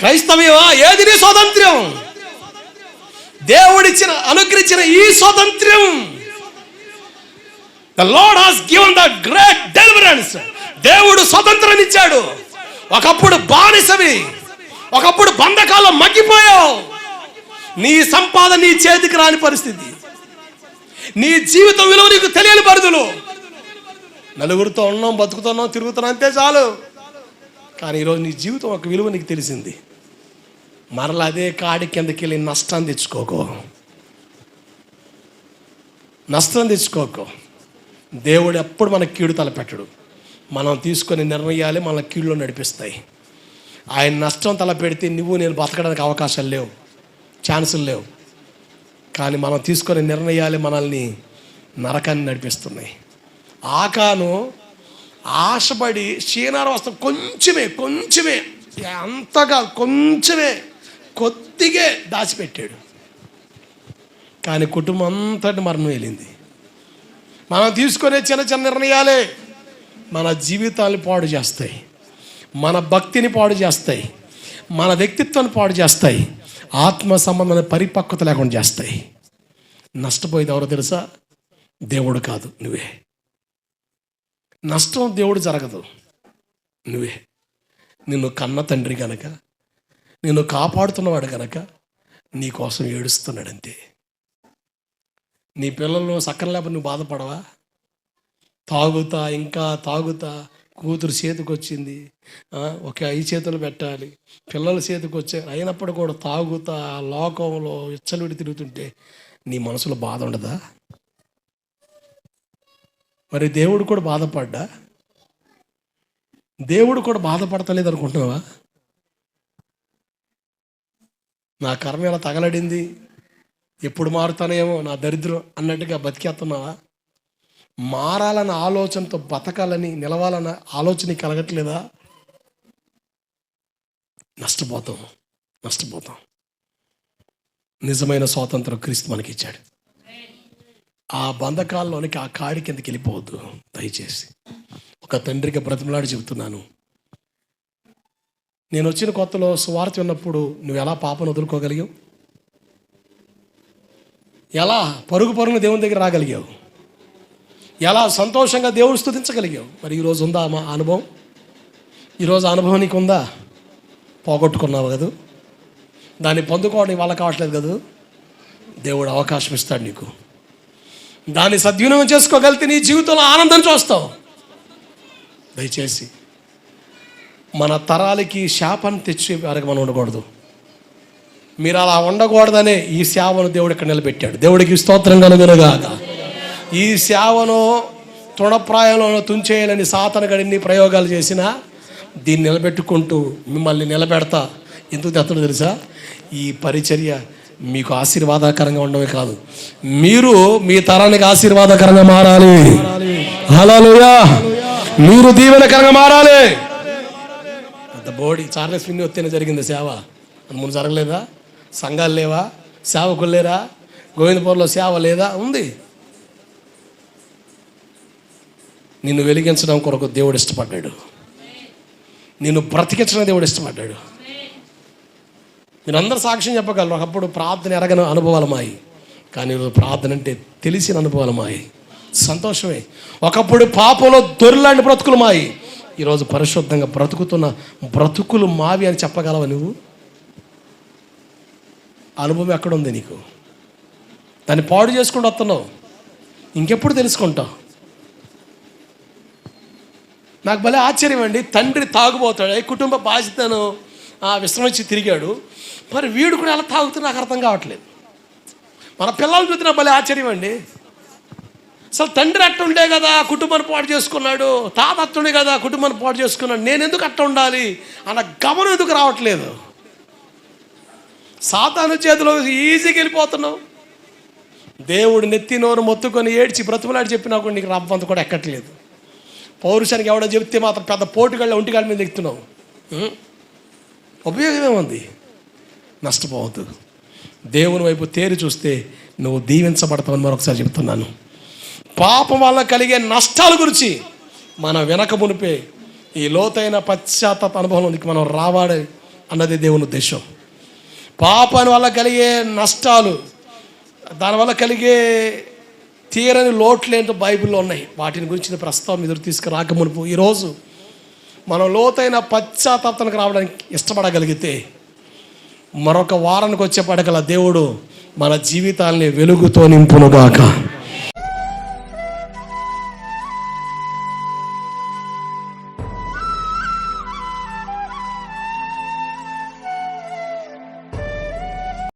క్రైస్తవ్యమా? ఏది నీ స్వాతంత్ర్యం? దేవుడిచ్చిన అనుగ్రహించిన ఈ స్వాతంత్ర్యం. The Lord has given the great deliverance. దేవుడు స్వతంత్రాన్ని ఇచ్చాడు. ఒకప్పుడు బానిసవి, ఒకప్పుడు బంధకాల్లో మగ్గిపోయావు. నీ సంపాదన నీ చేతికి రాని పరిస్థితి, నీ జీవితం విలువ నీకు తెలియని పరిధులు. నలుగురితో ఉన్నాం, బతుకుతున్నాం, తిరుగుతున్నాం, అంతే చాలు. కానీ ఈరోజు నీ జీవితం ఒక విలువ నీకు తెలిసింది. మరలా అదే కాడి కిందకి వెళ్ళి నష్టాన్ని తెచ్చుకోకో, నష్టం తెచ్చుకోకో. దేవుడు ఎప్పుడు మనకు కీడు తలపెట్టడు. మనం తీసుకునే నిర్ణయాలే మన కీడులో నడిపిస్తాయి. ఆయన నష్టం తలపెడితే నువ్వు నేను బతకడానికి అవకాశాలు లేవు, ఛాన్సులు లేవు. కానీ మనం తీసుకునే నిర్ణయాలే మనల్ని నరకాన్ని నడిపిస్తున్నాయి. ఆకాను ఆశపడి షీనారు వస్త్రం కొంచెమే అంతగా కొద్దిగా దాచిపెట్టాడు. కానీ కుటుంబం అంతటి మరణం వెళ్ళింది. మనం తీసుకునే చిన్న నిర్ణయాలే మన జీవితాన్ని పాడు చేస్తాయి, మన భక్తిని పాడు చేస్తాయి, మన వ్యక్తిత్వాన్ని పాడు చేస్తాయి, ఆత్మ సంబంధమైన పరిపక్వత లేకుండా చేస్తాయి. నష్టపోయేది ఎవరో తెలుసా? దేవుడు కాదు, నువ్వే. నష్టం దేవుడు జరగదు, నువ్వే. నిన్ను కన్న తండ్రి కనుక, నిన్ను కాపాడుతున్నవాడు కనుక నీ కోసం ఏడుస్తున్నాడంతే. నీ పిల్లలను సక్కన లేకపోతే నువ్వు బాధపడవా? తాగుతా కూతురు చేతికి వచ్చింది, ఒక 5 చేతులు పెట్టాలి, పిల్లల చేతికి వచ్చారు, అయినప్పుడు కూడా తాగుతా లోకంలో ఇచ్చలుడి తిరుగుతుంటే నీ మనసులో బాధ ఉండదా? మరి దేవుడు కూడా బాధపడ్డా? దేవుడు కూడా బాధపడతలేదు అనుకుంటున్నావా? నా కర్మ ఎలా తగలడింది, ఎప్పుడు మారుతానేమో, నా దరిద్రం అన్నట్టుగా బతికేస్తున్నావా? మారాలన్న ఆలోచనతో బతకాలని, నిలవాలన్న ఆలోచన కలగట్లేదా? నష్టపోతాం. నిజమైన స్వాతంత్రం క్రీస్తు మనకి ఇచ్చాడు. ఆ బంధకాల్లోనికి, ఆ కాడి కిందకి వెళ్ళిపోవద్దు దయచేసి. ఒక తండ్రికి బ్రతిమలాడి చెబుతున్నాను. నేను వచ్చిన కొత్తలో సువార్త ఉన్నప్పుడు నువ్వు ఎలా పాపను వదులుకోగలిగావు? ఎలా పరుగున దేవుని దగ్గర రాగలిగావు? ఎలా సంతోషంగా దేవుని స్తుతించగలిగావు? మరి ఈరోజు ఉందా మా అనుభవం? ఈరోజు అనుభవం నీకు ఉందా? పోగొట్టుకున్నావు కదా, దాన్ని పొందుకోవడం వాళ్ళ కావట్లేదు కదా. దేవుడు అవకాశం ఇస్తాడు నీకు. దాన్ని సద్వినియోగం చేసుకోగలిగితే నీ జీవితంలో ఆనందం చూస్తావు. దయచేసి మన తరాలకి శాపాన్ని తెచ్చి వారికి మనం ఉండకూడదు. మీరు అలా ఉండకూడదనే ఈ సేవను దేవుడు ఇక్కడ నిలబెట్టాడు. దేవుడికి స్తోత్రం కలుగునుగాక. ఈ సేవను తృణప్రాయంలో తుంచేయాలని సాతాను గడిని ప్రయోగాలు చేసినా దీన్ని నిలబెట్టుకుంటూ మిమ్మల్ని నిలబెడతా. ఎందుకు తెత్తడో తెలుసా? ఈ పరిచర్య మీకు ఆశీర్వాదకరంగా ఉండమే కాదు, మీరు మీ తరానికి ఆశీర్వాదకరంగా మారాలి. హల్లెలూయా. మీరు దీవెనకరంగా మారాలి. అంత బోడి చార్లెస్ విన్ని వస్తేనే జరిగింది సేవ, ముందు జరగలేదా? సంఘాలు లేవా? సేవకులు లేరా? గోవిందపురంలో సేవ లేదా? ఉంది. నిన్ను వెలిగించడం కొరకు దేవుడు ఇష్టపడ్డాడు, నిన్ను బ్రతికించడం దేవుడు ఇష్టపడ్డాడు. మీరందరూ సాక్ష్యం చెప్పగలరు. ఒకప్పుడు ప్రార్థన ఎరగని అనుభవాలమాయి, కానీ ఈరోజు ప్రార్థన అంటే తెలిసిన అనుభవాలమాయి. సంతోషమే. ఒకప్పుడు పాపంలో దొర్లాంటి బ్రతుకులు మాయి, ఈరోజు పరిశుద్ధంగా బ్రతుకుతున్న బ్రతుకులు మావి అని చెప్పగలవా నువ్వు? అనుభవం ఎక్కడుంది నీకు? దాన్ని పాడు చేసుకుంటూ వస్తున్నావు. ఇంకెప్పుడు తెలుసుకుంటావు? నాకు భలే ఆశ్చర్యం అండి. తండ్రి తాగుపోతాడు, కుటుంబ బాధ్యతను విశ్రమించి తిరిగాడు. మరి వీడు కూడా ఎలా తాగుతున్నా నాకు అర్థం కావట్లేదు. మన పిల్లలు చూస్తే నాకు భలే ఆశ్చర్యం అండి. అసలు తండ్రి అట్ట ఉండే కదా కుటుంబాన్ని పాడు చేసుకున్నాడు, తాత అట్టుండే కదా కుటుంబాన్ని పాడు చేసుకున్నాడు, నేను ఎందుకు అట్ట ఉండాలి అన్న గమనం ఎందుకు రావట్లేదు? సాతాను చేతిలో ఈజీగా వెళ్ళిపోతున్నావు. దేవుడు నెత్తి నోరు మొత్తుకొని ఏడ్చి బ్రతుకులాడి చెప్పినా కూడా నీకు రవ్వంత కూడా ఎక్కట్లేదు. పౌరుషానికి ఎవడో చెప్తే మాత్రం పెద్ద పోటుగాళ్ళ ఒంటిగాళ్ళ మీద ఎక్కుతున్నావు. ఉపయోగం ఏముంది? నష్టపోవద్దు. దేవుని వైపు తేరి చూస్తే నువ్వు దీవించబడతావని మరొకసారి చెప్తున్నాను. పాపం వల్ల కలిగే నష్టాల గురించి మన వెనక మునిపే ఈ లోతైన పశ్చాత్తాప అనుభవంలోనికి మనం అన్నది దేవుని ఉద్దేశం. పాపం వల్ల కలిగే నష్టాలు, దానివల్ల కలిగే తీరని లోట్లు ఏంటో బైబిల్లో ఉన్నాయి. వాటిని గురించి ప్రస్తావన ఎదురు తీసుకురాక మునుపు ఈరోజు మనం లోతైన పశ్చాత్తాపానికి రావడానికి ఇష్టపడగలిగితే మరొక వారానికి వచ్చే పడగల దేవుడు మన జీవితాల్ని వెలుగుతో నింపునుగాక.